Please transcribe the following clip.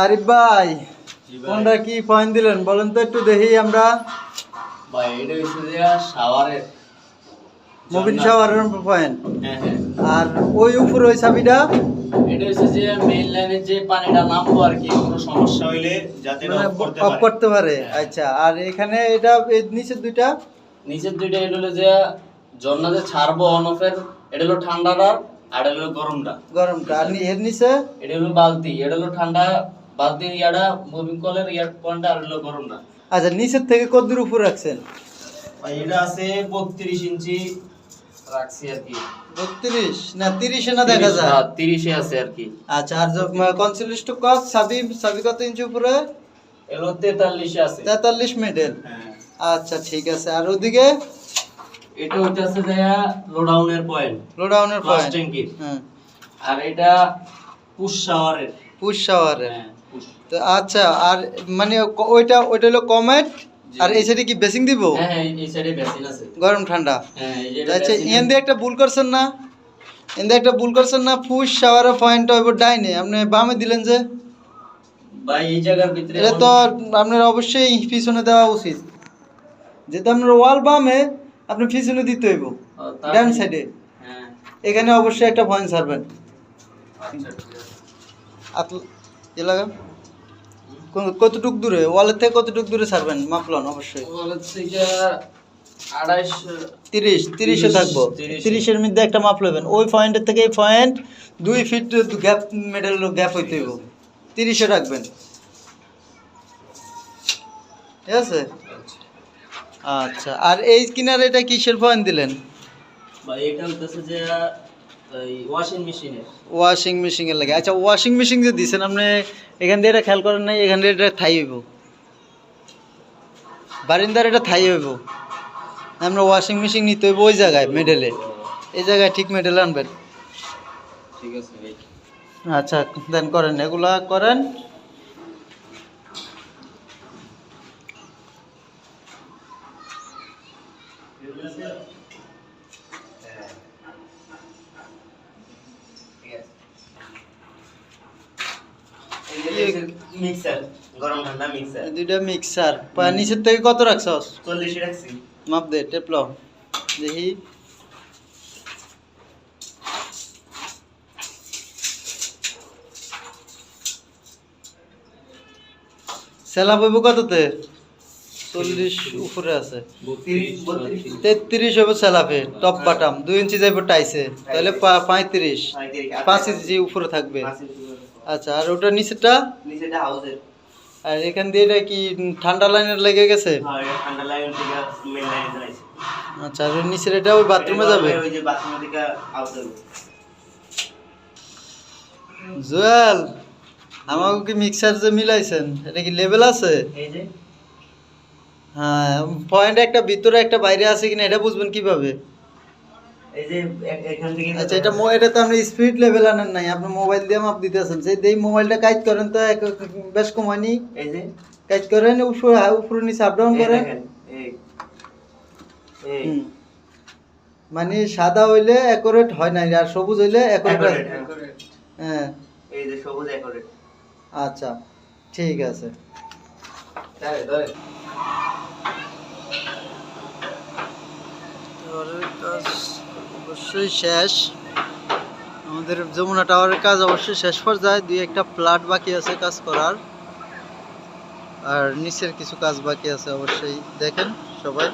আরিফ ভাই, কোনটা কি পয়েন্ট দিলেন বলেন তো একটু দেখি আমরা। ভাই এটা হচ্ছে যে শাওয়ারের মোবিল শাওয়ারের পয়েন্ট। হ্যাঁ হ্যাঁ। আর ওই উপরে ওই চাবিটা এটা হচ্ছে যে মেইন লাইনের যে পানিটা নামবো আর কি, কোনো সমস্যা হইলে যাতে মানে অফ অফ করতে পারে। হ্যাঁ। আচ্ছা, আর এখানে এটা নিচের দুইটা নিচের দুইটা এটা হলো যে ঝর্ণা যে ছাড়বো অন অফের, এটা হলো ঠান্ডাটা আর এটা হলো গরমটা। আর এর নিচে এটা হলো বালতি, এটা হলো ঠান্ডা বালতির ইয়াটা মুভিং কলের ইয়ার পয়েন্টটা আর হলো গরমটা। আচ্ছা, নিচের থেকে কত দূর উপর রাখছেন? ভাই এটা আছে 32 ইঞ্চি রাখছি আর কি। 32 না 30 না দেখা যায়? 30 এ আছে আর কি। আচ্ছা, আর কনসোল স্টক কত সাবি কত ইঞ্চি উপরে? এলো 43 এ আছে। 43 মডেল। হ্যাঁ। আচ্ছা ঠিক আছে। আর ওদিকে এটা হচ্ছে যে লোডাউনের পয়েন্ট, লোডাউনের পয়েন্ট ট্যাঙ্কির। হ্যাঁ। আর এটা পুশ শাওয়ারের। পুশ শাওয়ারের। হ্যাঁ পুশ। তো আচ্ছা, আর মানে ওইটা হলো কমেট। আর এই সাইডে কি বেসিং দিব? হ্যাঁ হ্যাঁ, এই সাইডে বেসিন আছে। গরম ঠান্ডা। হ্যাঁ এই যে আচ্ছা, এন দিয়ে একটা ভুল করছেন না? পুশ শাওয়ারের পয়েন্টটা ওইবার ডাইনে, আপনি বামে দিলেন যে। ভাই এই জায়গার ভিতরে এটা তো আপনার অবশ্যই পিছনে দেওয়া উচিত। যেহেতু আপনার ওয়াল বামে, আপনি পিছনে দিতে হইব ডান সাইডে। হ্যাঁ। এখানে অবশ্যই একটা পয়েন্ট ছাড়বেন। আচ্ছা ঠিক আছে। লাগা কতটুক দূরে, ওয়ালের থেকে কতটুক দূরে ছাড়বেন মাপলন অবশ্যই। ওয়ালের থেকে 28 30 এ থাকবো। 30 এর মধ্যে একটা মাপ লবেন। ওই পয়েন্টের থেকে এই point 2 feet gap, middle gap হইতে হইব। 30 এ রাখবেন, ঠিক আছে? আচ্ছা, আর এই কিনারে এটা কিসের পয়েন্ট দিলেন? ভাই এটা হচ্ছে যে এই ওয়াশিং মেশিনের। ওয়াশিং মেশিনের লাগে। আচ্ছা, ওয়াশিং মেশিন যে দিছেন আপনি, এখান দিয়ে এটা খেয়াল করেন নাই? এখান দিয়ে এটা থাই হইব, বারিন্দার এটা থাই হইব। আমরা ওয়াশিং মেশিন নিতে হইব ওই জায়গায় মেডেলে, এই জায়গায় ঠিক মেডেলে আনবেন। ঠিক আছে ভাই। আচ্ছা দেন, করেন এগুলা করেন। মিক্সার, গরম ঠান্ডা মিক্সার। দুইটা মিক্সার। নিচের থেকে কত রাখছস? 40 রাখছি। মাপ দে, টেপ লও দেখি। সেলা বইব কততে? 40 উপরে আছে। 33 হবে সেলাফে, টপ বাটাম 2 ইঞ্চি যাইব টাইসে, তাহলে 35 5 ইঞ্চি উপরে থাকবে। আচ্ছা, আর ওটা নিচেটা হাউসের। আর এখান দিয়ে এটা কি ঠান্ডা লাইনের লেগে গেছে? হ্যাঁ, ঠান্ডা লাইন থেকে মেইন লাইনে যাইছে। আচ্ছা, আর ওই নিচের এটা ওই বাথরুমে যাবে? ওই যে বাথরুম থেকে আউট হবে। জুয়েল, আমাকে কি মিক্সার যে মিলাইছেন, এটা কি লেভেল আছে? এই যে হ্যাঁ, পয়েন্ট একটা ভিতরে একটা বাইরে আছে কিনা এটা বুঝবেন কিভাবে? এই যে এখান থেকে। আচ্ছা, এটা তো আপনি স্পিড লেভেল আনেন নাই, আপনি মোবাইল দিয়ে মাপ দিতেছেন। সেই দেই মোবাইলটা কাজ করেন তো বেশ কমানি। এই যে কাজ করেন, উপরে নিচে আপ ডাউন করেন। মানে সাদা হইলে অ্যাকুরেট হয় না, আর সবুজ হইলে অ্যাকুরেট। হ্যাঁ, এই যে সবুজ অ্যাকুরেট। আচ্ছা ঠিক আছে। ধরে টাওয়ারের কাজ অবশ্যই শেষ। আমাদের যমুনা টাওয়ারের কাজ অবশ্যই শেষ পর্যায়ে, 2-1টা ফ্ল্যাট বাকি আছে কাজ করার, আর নিচের কিছু কাজ বাকি আছে। অবশ্যই দেখেন সবাই।